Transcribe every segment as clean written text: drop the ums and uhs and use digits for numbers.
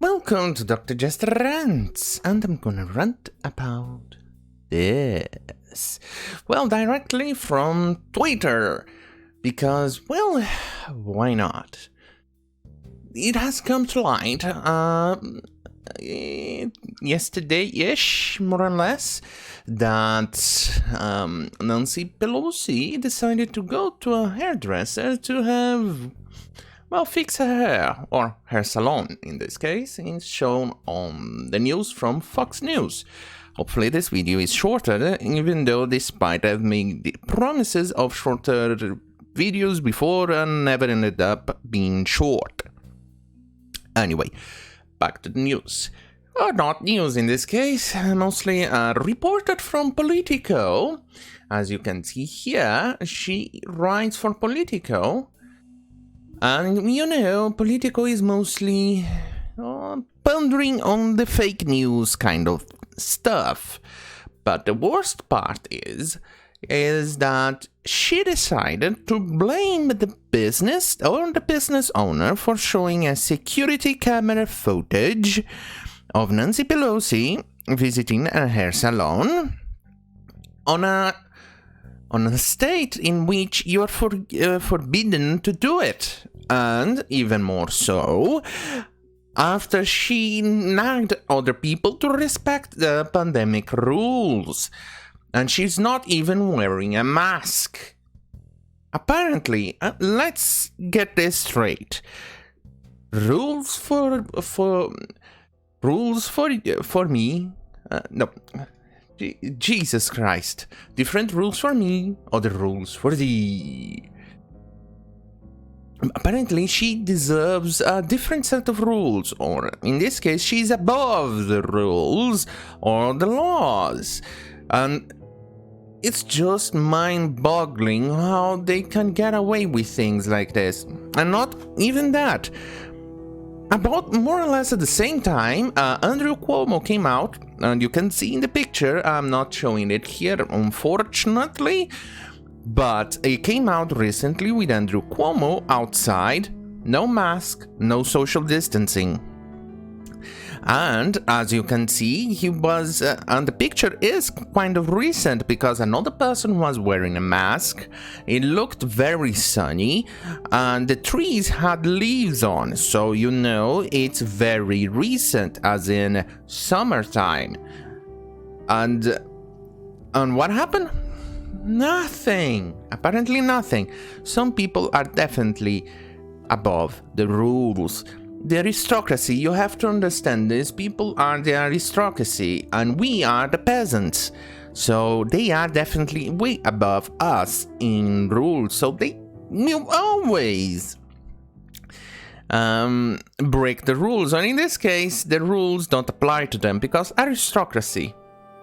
Welcome to Dr. Jester Rants, and I'm gonna rant about this. Well, directly from Twitter, because, well, why not? It has come to light, yesterday-ish, more or less, that Nancy Pelosi decided to go to a hairdresser to have, well, fix her hair, or her salon in this case. It's shown on the news from Fox News. Hopefully this video is shorter, even though despite I've made promises of shorter videos before and never ended up being short. Anyway, back to the news. Or not news in this case, mostly reported from Politico. As you can see here, she writes for Politico. And you know, Politico is mostly pondering on the fake news kind of stuff. But the worst part is that she decided to blame the business or the business owner for showing a security camera footage of Nancy Pelosi visiting a hair salon on a state in which you are forbidden to do it. And even more so, after she nagged other people to respect the pandemic rules. And she's not even wearing a mask. Apparently, let's get this straight. Rules for me? No. Jesus Christ. Different rules for me, other rules for thee. Apparently, she deserves a different set of rules, or in this case, she's above the rules or the laws. And it's just mind-boggling how they can get away with things like this. And not even that. About more or less at the same time, Andrew Cuomo came out, and you can see in the picture, I'm not showing it here unfortunately, but it came out recently with Andrew Cuomo outside, no mask, no social distancing. And as you can see, he was, and the picture is kind of recent because another person was wearing a mask. It looked very sunny, and the trees had leaves on, so you know it's very recent, as in summertime. And what happened? Nothing. Apparently nothing. Some people are definitely above the rules. The aristocracy, you have to understand this, people are the aristocracy and we are the peasants. So they are definitely way above us in rules, so they will always break the rules. And in this case, the rules don't apply to them because aristocracy.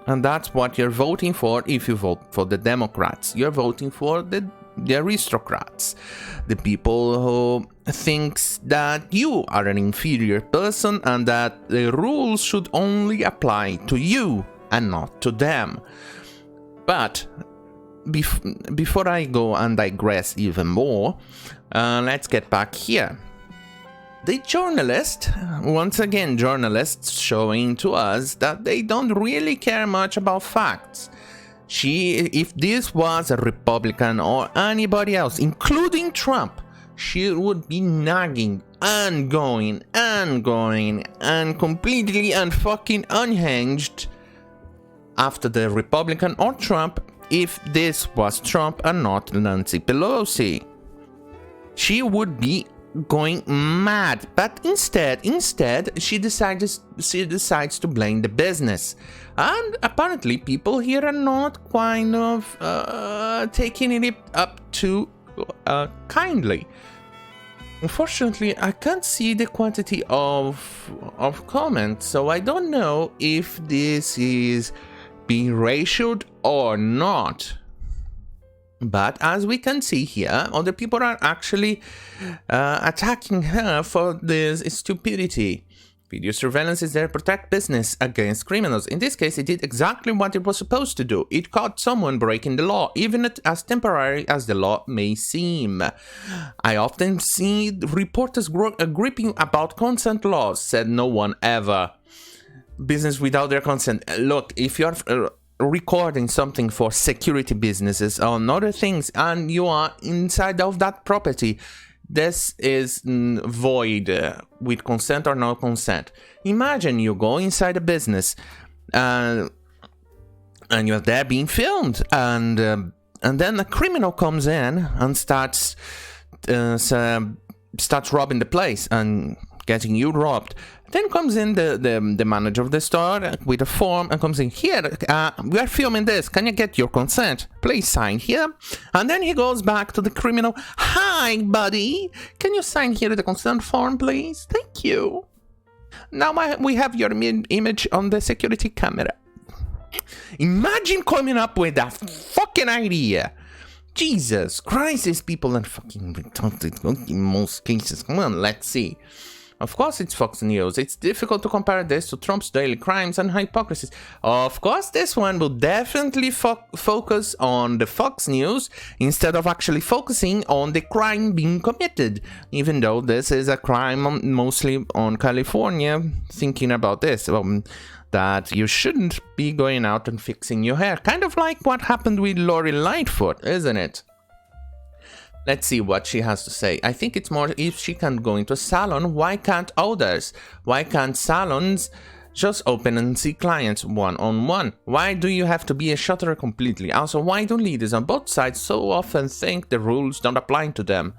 And that's what you're voting for if you vote for the Democrats. You're voting for the aristocrats, the people who thinks that you are an inferior person and that the rules should only apply to you and not to them. But before I go and digress even more, let's get back here. The journalist, once again journalists showing to us that they don't really care much about facts. If this was a Republican or anybody else, including Trump, she would be nagging and going and completely and fucking unhinged after the Republican or Trump if this was Trump and not Nancy Pelosi. She would be going mad, but instead she decides to blame the business. And apparently people here are not kind of taking it up too kindly. Unfortunately, I can't see the quantity of comments, so I don't know if this is being ratioed or not. But as we can see here, other people are actually attacking her for this stupidity. Video surveillance is there to protect business against criminals. In this case, it did exactly what it was supposed to do. It caught someone breaking the law, even as temporary as the law may seem. I often see reporters gripping about consent laws, said no one ever. Business without their consent. Look, if you're recording something for security businesses or other things and you are inside of that property, this is void with consent or no consent. Imagine you go inside a business and you're there being filmed, and then a criminal comes in and starts robbing the place and getting you robbed. Then comes in the manager of the store with a form and comes in, here, we are filming this, can you get your consent? Please sign here. And then he goes back to the criminal, hi buddy, can you sign here the consent form please? Thank you. Now we have your image on the security camera. Imagine coming up with that fucking idea. Jesus Christ, these people are fucking retarded in most cases. Come on, let's see. Of course it's Fox News. It's difficult to compare this to Trump's daily crimes and hypocrisies. Of course this one will definitely focus on the Fox News instead of actually focusing on the crime being committed. Even though this is a crime mostly on California, thinking about this. That you shouldn't be going out and fixing your hair. Kind of like what happened with Lori Lightfoot, isn't it? Let's see what she has to say. I think it's more, if she can go into a salon, why can't others? Why can't salons just open and see clients one-on-one? Why do you have to be a shutterer completely? Also, why do leaders on both sides so often think the rules don't apply to them?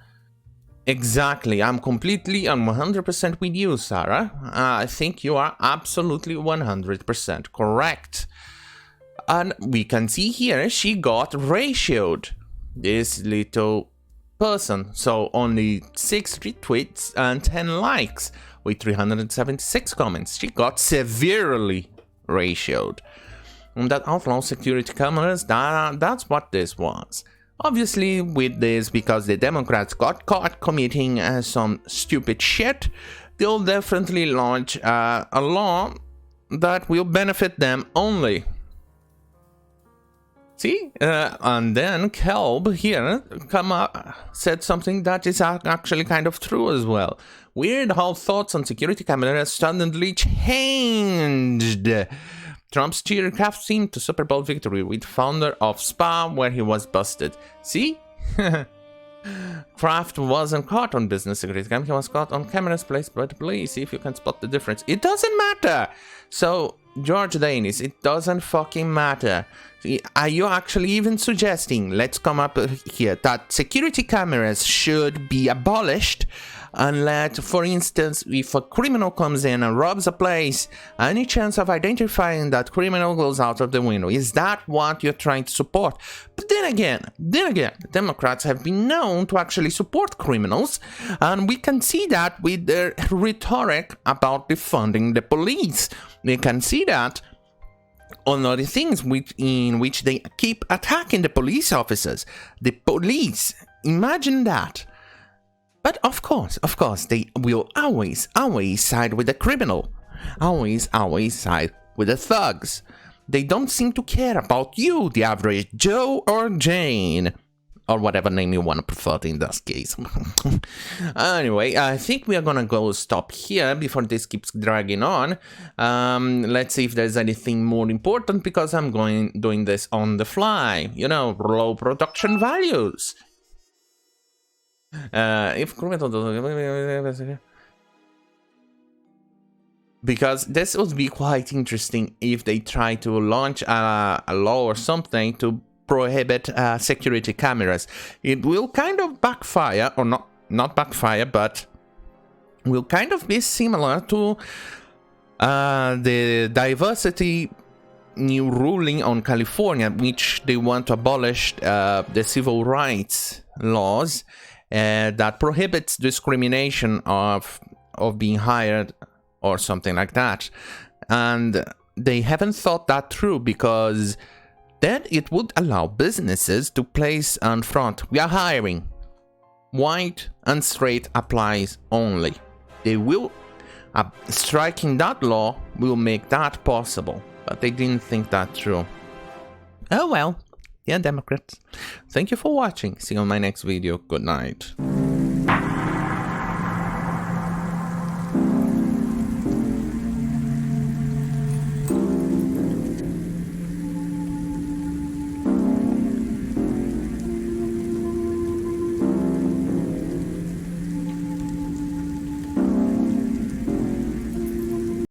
Exactly, I'm 100% with you, Sarah. I think you are absolutely 100% correct. And we can see here, she got ratioed. This little person, so only 6 retweets and 10 likes with 376 comments. She got severely ratioed. And that outlaw security cameras, that's what this was. Obviously, with this, because the Democrats got caught committing some stupid shit, they'll definitely launch a law that will benefit them only. See, and then Kelb here said something that is actually kind of true as well. Weird how thoughts on security cameras suddenly changed. Trump's cheercraft seemed to Super Bowl victory with founder of Spa where he was busted. See? Kraft wasn't caught on business security cam, he was caught on cameras placed by the police. See if you can spot the difference. It doesn't matter! So, George Danis, it doesn't fucking matter. Are you actually even suggesting, let's come up here, that security cameras should be abolished and let, for instance, if a criminal comes in and robs a place, any chance of identifying that criminal goes out of the window? Is that what you're trying to support? But then again, Democrats have been known to actually support criminals, and we can see that with their rhetoric about defunding the police. We can see that on other things in which they keep attacking the police officers. The police, imagine that. But of course, they will always side with the criminal. Always side with the thugs. They don't seem to care about you, the average Joe or Jane. Or whatever name you want to prefer in this case. Anyway, I think we are gonna go stop here before this keeps dragging on. Let's see if there's anything more important, because I'm doing this on the fly. You know, low production values. Because this would be quite interesting if they try to launch a law or something to prohibit security cameras. It will kind of backfire, or not backfire, but will kind of be similar to the diversity new ruling on California, which they want to abolish the civil rights laws that prohibits discrimination of being hired or something like that. And they haven't thought that through, because then it would allow businesses to place on front, we are hiring. White and straight applies only. They will Striking that law will make that possible, but they didn't think that through. Oh well, yeah, Democrats. Thank you for watching. See you on my next video. Good night.